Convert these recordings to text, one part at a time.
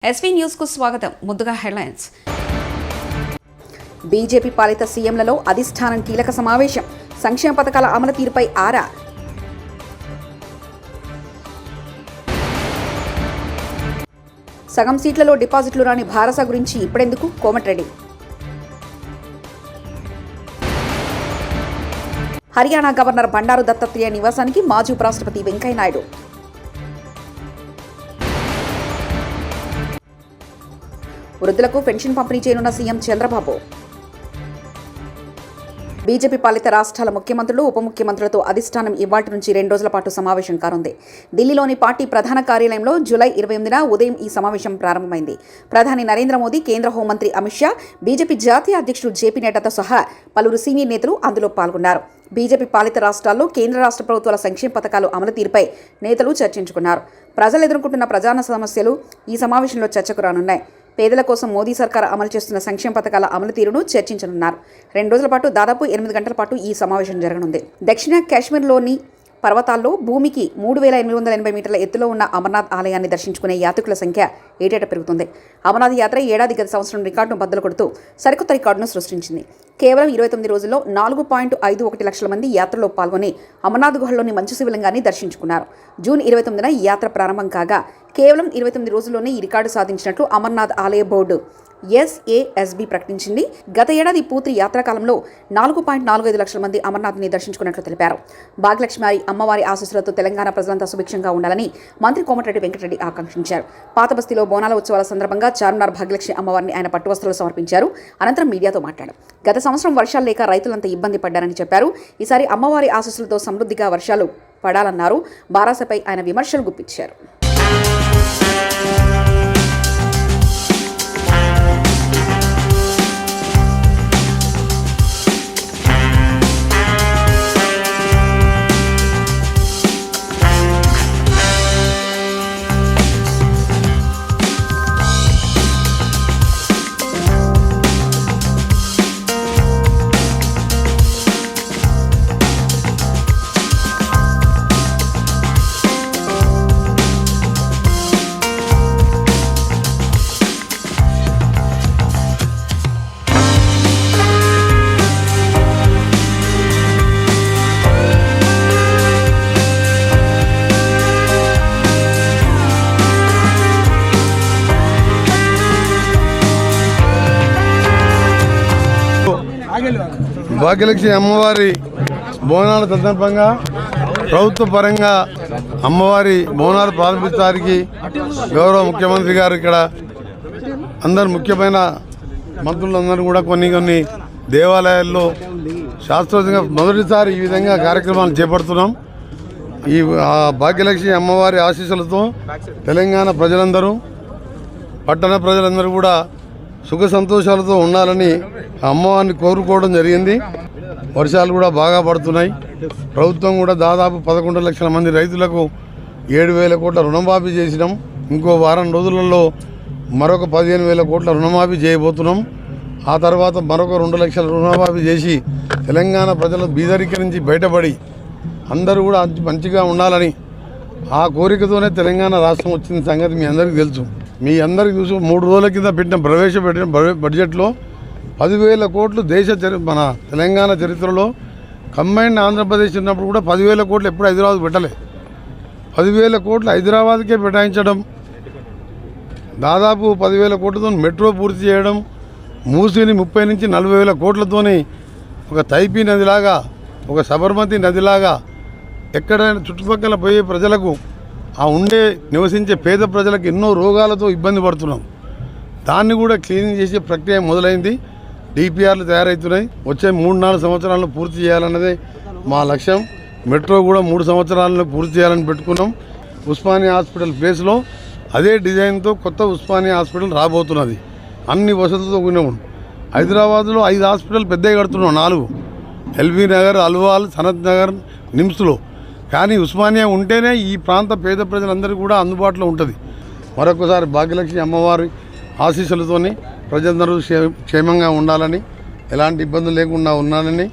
SV news కు స్వాగతం. ముందుగా హెడ్లైన్స్. బీజేపీ పాలిత సీఎంలలో అధిష్టానం కీలక సమావేశం. సంక్షేమ పథకాల అమలు తీరుపై ఆరా. సగం సీట్లలో డిపాజిట్లు రాని భారస గురించి ఇప్పుడెందుకు? కోమటిరెడ్డి. హర్యానా గవర్నర్ బండారు దత్తాత్రేయ నివాసానికి మాజీ ఉపరాష్ట్రపతి వెంకయ్యనాయుడు. వృద్ధులకు పెన్షన్ పంపిణీ చేయనున్న సీఎం చంద్రబాబు. బీజేపీ పాలిత రాష్ట్రాల ముఖ్యమంత్రులు, ఉప ముఖ్యమంత్రులతో అధిష్టానం ఇవాళ్టి నుంచి 2 రోజుల పాటు సమావేశం కానుంది. ఢిల్లీలోని పార్టీ ప్రధాన కార్యాలయంలో జూలై 28న ఉదయం ఈ సమావేశం ప్రారంభమైంది. ప్రధాని నరేంద్ర మోదీ, కేంద్ర హోంమంత్రి అమిత్ షా, బీజేపీ జాతీయ అధ్యక్షుడు జేపీ నడ్డాతో సహా పలువురు సీనియర్ నేతలు అందులో పాల్గొన్నారు. బీజేపీ పాలిత రాష్ట్రాల్లో కేంద్ర రాష్ట్ర ప్రభుత్వాల సంక్షేమ పథకాలు అమలు తీరుపై నేతలు చర్చించుకున్నారు. ప్రజలు ఎదుర్కొంటున్న ప్రధాన సమస్యలు ఈ సమావేశంలో చర్చకు రానున్నాయి. పేదల కోసం మోదీ సర్కార్ అమలు చేస్తున్న సంక్షేమ పథకాల అమలు తీరును చర్చించనున్నారు. 2 రోజుల పాటు దాదాపు 8 గంటల పాటు ఈ సమావేశం జరగనుంది. దక్షిణ కాశ్మీర్లోని పర్వతాల్లో భూమికి 3880 మీటర్ల ఎత్తులో ఉన్న అమర్నాథ్ ఆలయాన్ని దర్శించుకునే యాత్రికుల సంఖ్య ఏటేటా పెరుగుతుంది. అమర్నాథ్ యాత్ర ఏడాది గత సంవత్సరం రికార్డును బద్దలు కొడుతూ సరికొత్త రికార్డును సృష్టించింది. కేవలం 29 రోజుల్లో 4.51 లక్షల మంది యాత్రలో పాల్గొని అమర్నాథ్ గుహలోని మంచు శివలింగాన్ని దర్శించుకున్నారు. జూన్ 29న ఈ యాత్ర ప్రారంభం కాగా కేవలం 29 రోజుల్లోనే ఈ రికార్డు సాధించినట్లు అమర్నాథ్ ఆలయ బోర్డు SASB ప్రకటించింది. గత ఏడాది పూర్తి యాత్రాకాలంలో 4.45 లక్షల మంది అమర్నాథ్ని దర్శించుకున్నట్లు తెలిపారు. భాగ్యలక్ష్మి అమ్మవారి ఆశీస్సులతో తెలంగాణ ప్రజలంతా సుభిక్షంగా ఉండాలని మంత్రి కోమటిరెడ్డి వెంకటరెడ్డి ఆకాంక్షించారు. పాత బస్తీలో బోనాల ఉత్సవాల సందర్భంగా చార్మినార్ భాగ్యలక్ష్మి అమ్మవారిని ఆయన పట్టువస్త్రాలు సమర్పించారు. అనంతరం మీడియాతో మాట్లాడారు. గత సంవత్సరం వర్షాలు లేక రైతులంతా ఇబ్బంది పడ్డారని చెప్పారు. ఈసారి అమ్మవారి ఆశీస్సులతో సమృద్ధిగా వర్షాలు పడాలన్నారు. బారాసపై ఆయన విమర్శలు గుప్పించారు. భాగ్యలక్ష్మి అమ్మవారి బోనాల సందర్భంగా ప్రభుత్వ పరంగా అమ్మవారి బోనాలు ప్రారంభించడానికి గౌరవ ముఖ్యమంత్రి గారు ఇక్కడ అందరు ముఖ్యమైన మంత్రులందరూ కూడా కొన్ని దేవాలయాల్లో శాస్త్రోక్తంగా మొదటిసారి ఈ విధంగా కార్యక్రమాలు చేపడుతున్నాం. ఈ భాగ్యలక్ష్మి అమ్మవారి ఆశీస్సులతో తెలంగాణ ప్రజలందరూ, పట్టణ ప్రజలందరూ కూడా సుఖ సంతోషాలతో ఉండాలని అమ్మవారిని కోరుకోవడం జరిగింది. వర్షాలు కూడా బాగా పడుతున్నాయి. ప్రభుత్వం కూడా దాదాపు 11 లక్షల మంది రైతులకు 7,000 కోట్ల రుణమాఫీ చేసినాం. ఇంకో వారం రోజులలో మరొక 15,000 కోట్ల రుణమాఫీ చేయబోతున్నాం. ఆ తర్వాత మరొక 2 లక్షల రుణమాఫీ చేసి తెలంగాణ ప్రజలు బీదరికరించి బయటపడి అందరూ కూడా మంచిగా ఉండాలని ఆ కోరికతోనే తెలంగాణ రాష్ట్రం వచ్చిన సంగతి మీ అందరికీ తెలుసు. మీ అందరికీ చూసి 3 రోజుల కింద ప్రవేశపెట్టిన బడ్జెట్లో 10,000 కోట్లు మన తెలంగాణ చరిత్రలో కంబైన్డ్ ఆంధ్రప్రదేశ్ ఉన్నప్పుడు కూడా 10,000 కోట్లు ఎప్పుడు హైదరాబాద్ పెట్టలే. 10,000 కోట్లు హైదరాబాద్కే కేటాయించడం, దాదాపు 10,000 కోట్లతో మెట్రో పూర్తి చేయడం, మూసీని 30 నుంచి 40,000 కోట్లతోని ఒక తైపీ నదిలాగా, ఒక సబర్మతి నదిలాగా ఎక్కడైనా చుట్టుపక్కల పోయే ప్రజలకు, నివసించే పేద ప్రజలకు ఎన్నో రోగాలతో ఇబ్బంది పడుతున్నాం. దాన్ని కూడా క్లీనింగ్ చేసే ప్రక్రియ మొదలైంది. DPRలు తయారవుతున్నాయి. వచ్చే 3-4 సంవత్సరాలను పూర్తి చేయాలన్నదే మా లక్ష్యం. మెట్రో కూడా 3 సంవత్సరాలను పూర్తి చేయాలని పెట్టుకున్నాం. ఉస్మానియా హాస్పిటల్ ప్లేస్లో అదే డిజైన్తో కొత్త ఉస్మానియా హాస్పిటల్ రాబోతున్నది. అన్ని వసతులతో కూడినాము. హైదరాబాద్లో 5 హాస్పిటల్ పెద్దగా కడుతున్నాం, 4 LB నగర్, అల్వాల్, సనత్ నగర్, నిమ్స్లో. కానీ ఉస్మానియా ఉంటేనే ఈ ప్రాంత పేద ప్రజలందరూ కూడా అందుబాటులో ఉంటుంది. మరొకసారి భాగ్యలక్ష్మి అమ్మవారి ఆశీస్సులతోని ప్రజలందరూ క్షేమంగా ఉండాలని, ఎలాంటి ఇబ్బందులు లేకుండా ఉండాలని,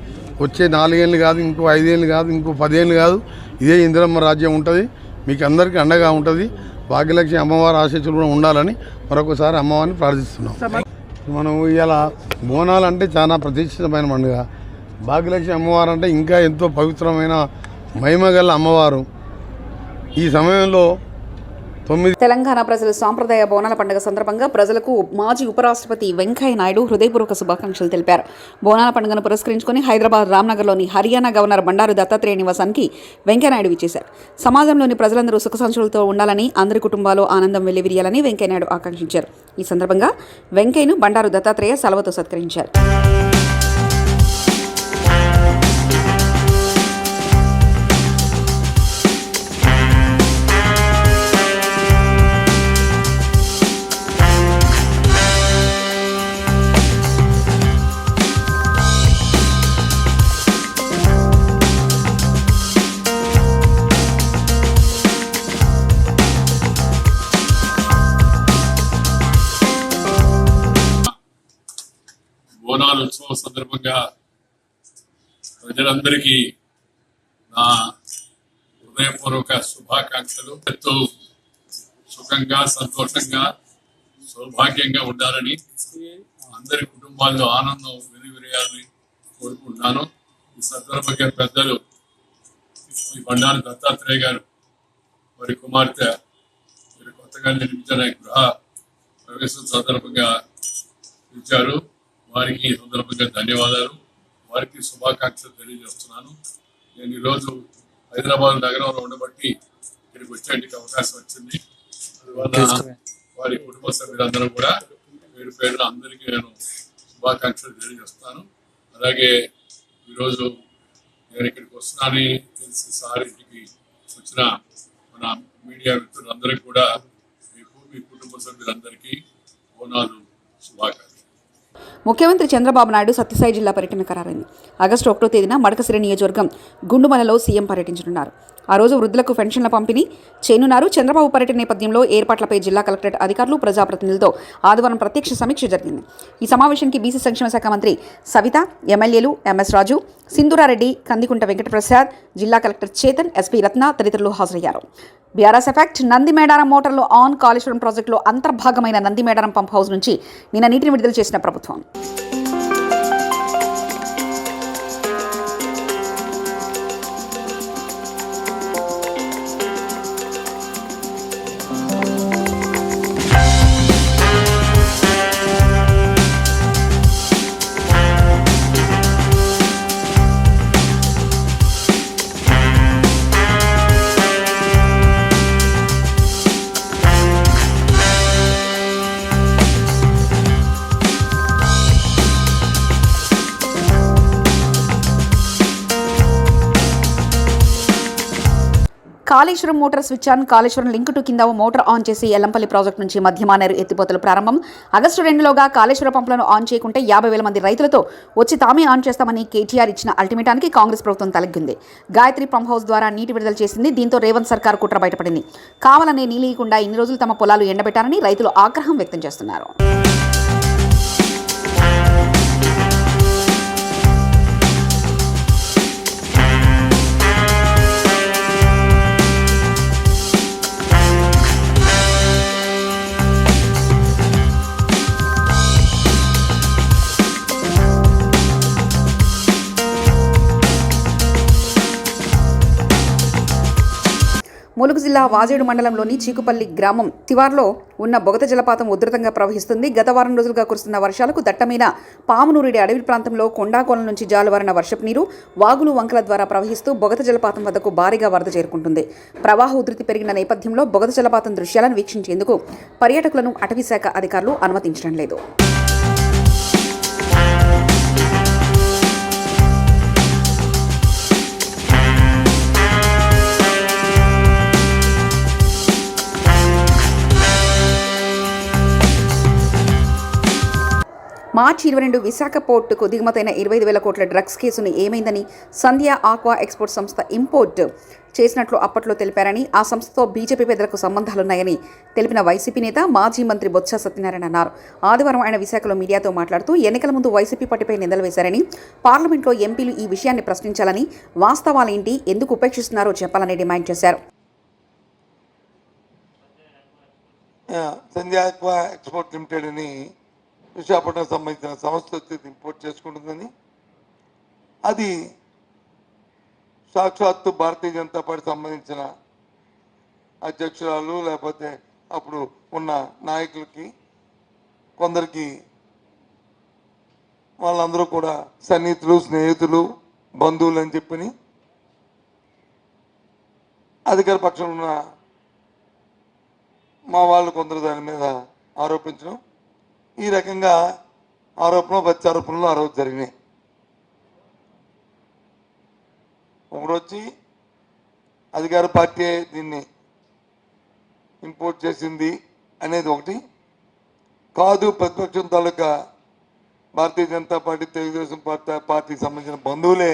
వచ్చే 4 ఏళ్ళు కాదు, ఇంకో 5 ఏళ్ళు కాదు, ఇంకో 10 ఏళ్ళు కాదు, ఇదే ఇందిరమ్మ రాజ్యం ఉంటుంది. మీకు అందరికీ అండగా ఉంటుంది. భాగ్యలక్ష్మి అమ్మవారి ఆశీస్సులు కూడా ఉండాలని మరొకసారి అమ్మవారిని ప్రార్థిస్తున్నాం. మనం ఇలా బోనాలు అంటే చాలా ప్రతిష్ఠితమైన పండుగ. భాగ్యలక్ష్మి అమ్మవారు అంటే ఇంకా ఎంతో పవిత్రమైన మహిమగల అమ్మవారు. ఈ సమయంలో తెలంగాణ ప్రజలు సాంప్రదాయ బోనాల పండుగ సందర్భంగా ప్రజలకు మాజీ ఉపరాష్ట్రపతి వెంకయ్య నాయుడు హృదయపూర్వక శుభాకాంక్షలు తెలిపారు. బోనాల పండుగను పురస్కరించుకుని హైదరాబాద్ రామ్నగర్లోని హర్యానా గవర్నర్ బండారు దత్తాత్రేయ నివాసానికి వెంకయ్యనాయుడు విచ్చేశారు. సమాజంలోని ప్రజలందరూ సుఖ సంతోషాలతో ఉండాలని, అందరి కుటుంబాలు ఆనందం వెల్లివిరియాలని వెంకయ్యనాయుడు ఆకాంక్షించారు. ఈ సందర్భంగా వెంకయ్యను బండారు దత్తాత్రేయ సెలవుతో సత్కరించారు. బోనాల ఉత్సవం సందర్భంగా ప్రజలందరికీ నా హృదయపూర్వక శుభాకాంక్షలు. ఎంతో సుఖంగా, సంతోషంగా, సౌభాగ్యంగా ఉండాలని, అందరి కుటుంబాల్లో ఆనందం వెలువరియాలని కోరుకుంటున్నాను. ఈ సందర్భంగా పెద్దలు శ్రీ బండారు దత్తాత్రేయ గారు వారి కుమార్తె మీరు కొత్తగా నిర్మించిన గృహ ప్రవేశం సందర్భంగా ఇచ్చారు. వారికి సందర్భంగా ధన్యవాదాలు, వారికి శుభాకాంక్షలు తెలియజేస్తున్నాను. నేను ఈరోజు హైదరాబాద్ నగరంలో ఉండబట్టి ఇక్కడికి వచ్చేందుకు అవకాశం వచ్చింది. అందువల్ల వారి కుటుంబ సభ్యులందరూ కూడా పేరు పేరున అందరికీ నేను శుభాకాంక్షలు తెలియజేస్తాను. అలాగే ఈరోజు నేను ఇక్కడికి వస్తున్నానని తెలిసి సార్ ఇంటికి వచ్చిన మన మీడియా మిత్రులందరికీ కూడా మీ కుటుంబ సభ్యులందరికీ బోనాలు శుభాకాంక్షలు. ముఖ్యమంత్రి చంద్రబాబు నాయుడు సత్యసాయి జిల్లా పర్యటన ఖరారైంది. ఆగస్టు 1వ తేదీన మడకసిరి నియోజకవర్గం గుండుమలలో సీఎం పర్యటించనున్నారు. ఆ రోజు వృద్ధులకు పెన్షన్ల పంపిణీ చేయనున్నారు. చంద్రబాబు పర్యటన నేపథ్యంలో ఏర్పాట్లపై జిల్లా కలెక్టరేట్ అధికారులు, ప్రజాప్రతినిధులతో ఆదివారం ప్రత్యక్ష సమీక్ష జరిగింది. ఈ సమావేశానికి బీసీ సంక్షేమ శాఖ మంత్రి సవిత, ఎమ్మెల్యేలు ఎంఎస్ రాజు, సింధూరారెడ్డి, కందికుంట వెంకటప్రసాద్, జిల్లా కలెక్టర్ చేతన్, ఎస్పీ రత్న తదితరులు హాజరయ్యారు. బీఆర్ఎస్ ఎఫెక్ట్ నందిమేడారం మోటార్లో ఆన్ కాళేశ్వరం ప్రాజెక్టులో అంతర్భాగమైన నందిమేడారం పంప్ హౌస్ నుంచి నిన్న నీటిని విడుదల చేసిన ప్రభుత్వం Kaleshwaram motor switch on, Kaleshwaram link to కింద మోటార్ ఆన్ చేసి ఎల్లంపల్లి ప్రాజెక్టు నుంచి మధ్యమానేరు ఎత్తిపోతలు ప్రారంభం. ఆగస్టు 2లోగా కాళేశ్వరం పంపులను ఆన్ చేయకుంటే 50,000 మంది రైతులతో వచ్చి తామే ఆన్ చేస్తామని కేటీఆర్ ఇచ్చిన అల్టిమేటానికి కాంగ్రెస్ ప్రభుత్వం తలగ్గింది. గాయత్రి పంప్ హౌస్ ద్వారా నీటి విడుదల చేసింది. దీంతో రేవంత్ సర్కార్ కుట్ర బయటపడింది. కావాలనే నీలియకుండా ఇన్ని రోజులు తమ పొలాలు ఎండబెట్టారని రైతులు ఆగ్రహం వ్యక్తం చేస్తున్నారు. ములుగు జిల్లా వాజేడు మండలంలోని చీకుపల్లి గ్రామం తివార్లో ఉన్న బొగత జలపాతం ఉధృతంగా ప్రవహిస్తుంది. గత వారం రోజులుగా కురుస్తున్న వర్షాలకు దట్టమైన పామునూరిడి అడవి ప్రాంతంలో కొండాకోల నుంచి జాలువారిన వర్షపు నీరు వాగులు, వంకల ద్వారా ప్రవహిస్తూ బొగత జలపాతం వద్దకు భారీగా వరద చేరుకుంటుంది. ప్రవాహ ఉధృతి పెరిగిన నేపథ్యంలో బొగత జలపాతం దృశ్యాలను వీక్షించేందుకు పర్యాటకులను అటవీశాఖ అధికారులు అనుమతించడం లేదు. మార్చి 22 విశాఖ పోర్టుకు దిగుమతైన 25,000 కోట్ల డ్రగ్స్ కేసును ఏమైందని సంధ్య ఆక్వా ఎక్స్పోర్ట్ సంస్థ ఇంపోర్ట్ చేసినట్లు అప్పట్లో తెలిపారని, ఆ సంస్థతో బీజేపీ పెద్దలకు సంబంధాలున్నాయని తెలిపిన వైసీపీ నేత మాజీ మంత్రి బొత్స సత్యనారాయణ అన్నారు. ఆదివారం ఆయన విశాఖలో మీడియాతో మాట్లాడుతూ ఎన్నికల ముందు వైసీపీ పార్టీపై నిందలు వేశారని, పార్లమెంట్లో ఎంపీలు ఈ విషయాన్ని ప్రశ్నించాలని, వాస్తవాలేంటి, ఎందుకు ఉపేక్షిస్తున్నారో చెప్పాలని డిమాండ్ చేశారు. సంధ్యా ఆక్వా ఎక్స్పోర్ట్ లిమిటెడ్ అని విశాఖపట్నం సంబంధించిన సంస్థ వచ్చి ఇంపోర్ట్ చేసుకుంటుందని, అది సాక్షాత్తు భారతీయ జనతా పార్టీ సంబంధించిన అధ్యక్షురాలు లేకపోతే అప్పుడు ఉన్న నాయకులకి కొందరికి వాళ్ళందరూ కూడా సన్నిహితులు, స్నేహితులు, బంధువులు అని చెప్పని అధికార పక్షంలో ఉన్న మా వాళ్ళు కొందరు దాని మీద ఆరోపించడం, ఈ రకంగా ఆరోపణలు ప్రత్యారోపణలు ఆ రోజు జరిగినాయి. ఒకడొచ్చి అధికార పార్టీ దీన్ని ఇంపోర్ట్ చేసింది అనేది ఒకటి కాదు, ప్రతిపక్షం తాలూకా భారతీయ జనతా పార్టీ, తెలుగుదేశం పార్టీకి సంబంధించిన బంధువులే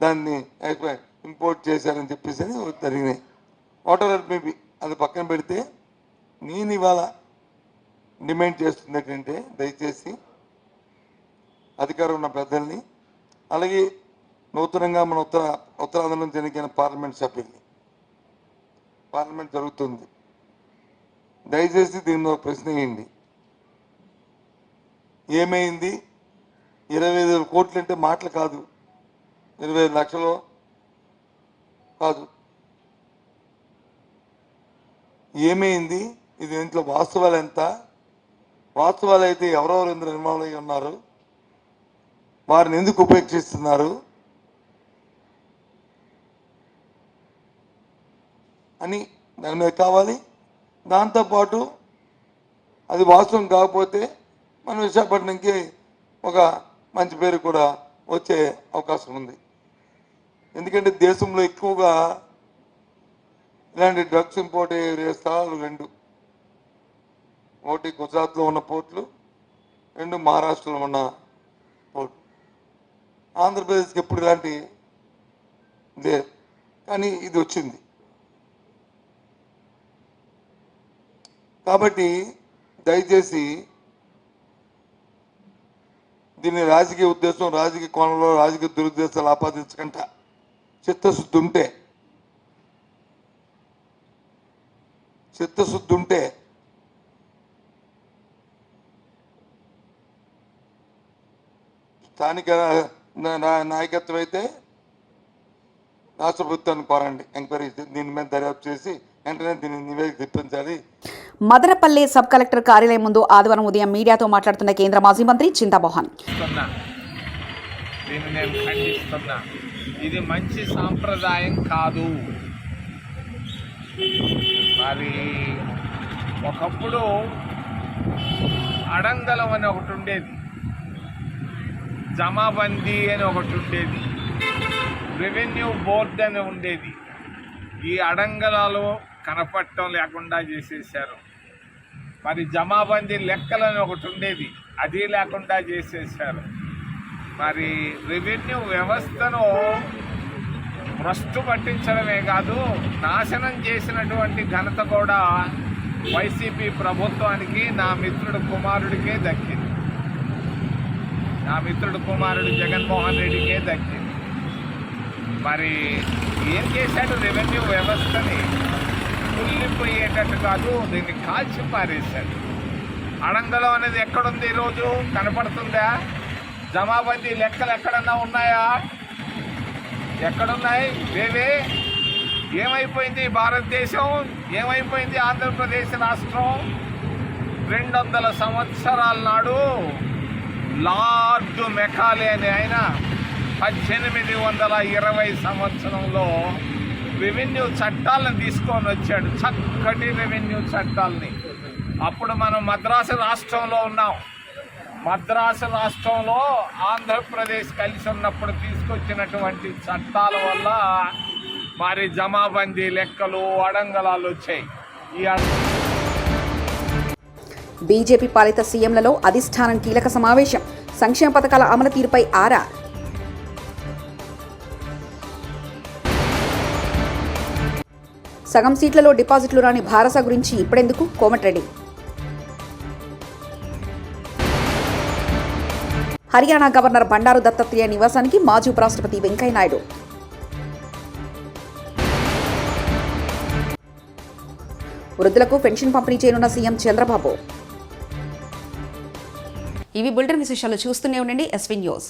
దాన్ని ఇంపోర్ట్ చేశారని చెప్పేసి జరిగినాయి. వాట్ ఎవర్ మేబీ అది పక్కన పెడితే, నేను ఇవాళ డిమాండ్ చేస్తుంది ఏంటంటే, దయచేసి అధికారం ఉన్న పెద్దల్ని, అలాగే నూతనంగా మన ఉత్తరాంధ్ర నుంచి ఎన్నికైన పార్లమెంట్ సభ్యుల్ని, పార్లమెంట్ జరుగుతుంది, దయచేసి దీనిలో ప్రశ్న వేయండి. ఏమైంది? 25,000 కోట్లు అంటే మాటలు కాదు, 25 లక్షలు కాదు. ఏమైంది? ఇది ఇంట్లో వాస్తవాలు ఎంత? వాస్తవాలు అయితే ఎవరెవరు ఇందులో ఇన్వాల్వ్ అయ్యి ఉన్నారు, వారిని ఎందుకు ఉపేక్షిస్తున్నారు అని దాని మీద కావాలి. దాంతోపాటు అది వాస్తవం కాకపోతే మన విశాఖపట్నంకి ఒక మంచి పేరు కూడా వచ్చే అవకాశం ఉంది. ఎందుకంటే దేశంలో ఎక్కువగా ఇలాంటి డ్రగ్స్ ఇంపోర్ట్ అయ్యే స్థలాలు రెండు, ఒకటి గుజరాత్లో ఉన్న పోర్ట్లు, రెండు మహారాష్ట్రలో ఉన్న పోర్ట్. ఆంధ్రప్రదేశ్కి ఎప్పుడు ఇలాంటి లేదు, కానీ ఇది వచ్చింది. కాబట్టి దయచేసి దీన్ని రాజకీయ ఉద్దేశం, రాజకీయ కోణంలో రాజకీయ దురుద్దేశాలు ఆపాదించకుండా చిత్తశుద్ధి ఉంటే స్థానిక నాయకత్వం అయితే రాష్ట్ర ప్రభుత్వాన్ని కోరండి, ఎంక్వైరీ దీని మీద దర్యాప్తు చేసి వెంటనే దీన్ని నివేదిక తెప్పించాలి. మదనపల్లె సబ్ కలెక్టర్ కార్యాలయం ముందు ఆదివారం ఉదయం మీడియాతో మాట్లాడుతున్న కేంద్ర మాజీ మంత్రి చింతామోహన్. దీన్ని నేను ఖండిస్తున్నా. ఇది మంచి సాంప్రదాయం కాదు. మరి ఒకప్పుడు అడంగలం అని ఒకటి ఉండేది, జమాబందీ అని ఒకటి ఉండేది, రెవెన్యూ బోర్డు అని ఉండేది. ఈ అడంగలాలు కనపడటం లేకుండా చేసేసారు. మరి జమాబందీ లెక్కలని ఒకటి ఉండేది, అది లేకుండా చేసేసారు. మరి రెవెన్యూ వ్యవస్థను భ్రష్టు పట్టించడమే కాదు, నాశనం చేసినటువంటి ఘనత కూడా వైసీపీ ప్రభుత్వానికి నా మిత్రుడు కుమారుడికే దక్కింది. నా మిత్రుడు కుమారుడు జగన్మోహన్ రెడ్డికే దక్కింది. మరి ఏం చేశాడు? రెవెన్యూ వ్యవస్థని కుళ్ళిపోయేటట్టు కాదు, దీన్ని కాల్చి పారేశాడు. అడంగలం అనేది ఎక్కడుంది? ఈరోజు కనపడుతుందా? జమాబందీ లెక్కలు ఎక్కడన్నా ఉన్నాయా? ఎక్కడున్నాయి? లేవే. ఏమైపోయింది భారతదేశం? ఏమైపోయింది ఆంధ్రప్రదేశ్ రాష్ట్రం? 200 సంవత్సరాల నాడు లార్డ్ మెకాలే అని ఆయన 1820 సంవత్సరంలో రెవెన్యూ చట్టాలను తీసుకొని వచ్చాడు, చక్కటి రెవెన్యూ చట్టాలని. అప్పుడు మనం మద్రాసు రాష్ట్రంలో ఉన్నాం. మద్రాసు రాష్ట్రంలో ఆంధ్రప్రదేశ్ కలిసి ఉన్నప్పుడు తీసుకొచ్చినటువంటి చట్టాల వల్ల మరి జమాబందీ లెక్కలు, అడంగలాలు వచ్చాయి. బీజేపీ పాలిత సీఎంలలో అధిష్టానం కీలక సమావేశం. సంక్షేమ పథకాల అమలు తీరుపై ఆరా. సగం సీట్లలో డిపాజిట్లు రాని భారస గురించి ఇప్పుడెందుకు? కోమటిరెడ్డి. హర్యానా గవర్నర్ బండారు దత్తాత్రేయ నివాసానికి మాజీ ఉపరాష్ట్రపతి వెంకయ్యనాయుడు. వృద్ధులకు పెన్షన్ పంపిణీ చేయనున్న సీఎం చంద్రబాబు. ఇవి బులెటిన్ విశేషాలు. చూస్తూనే ఉండండి ఎస్వీ న్యూస్.